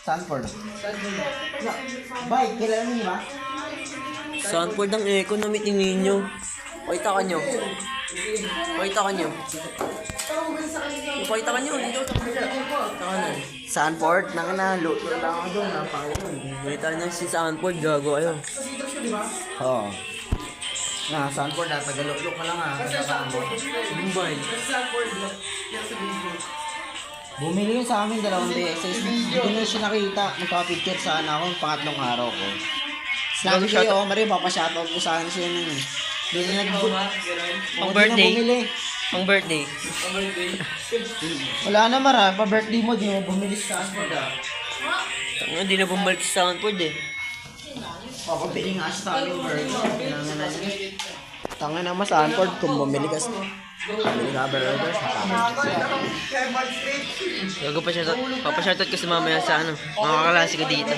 Stanford. Bay, kilala niyo ba? Sanford ang economy ninyo. Pakita ka nyo. Pakita ka nyo. Pakita ka nyo. Dito. Pakita ka na. Stanford, luto lang ako doon. Pakita nyo si Sanford. Gago kayo. Oo. Stanford tagaluto ka lang Mumbai. Bumili yun sa amin 2 beses. Hindi ko na siya nakita. Magpapicture sana ako yung pangatlong araw ko. Sabi ko yun, Mario, papashoutout ko sana siya nun eh. Doon na Pang birthday. Pang birthday. Wala na Mara, pa-birthday mo, di mo bumili sa Stanford Hindi na bumalik si Sanford eh. Papabili nga sa amin burger. Tanga naman sa Stanford kung bumili ka burger sa Gago pa siya. Papashoutout ko sa mamaya sa mga kaklase ko dito.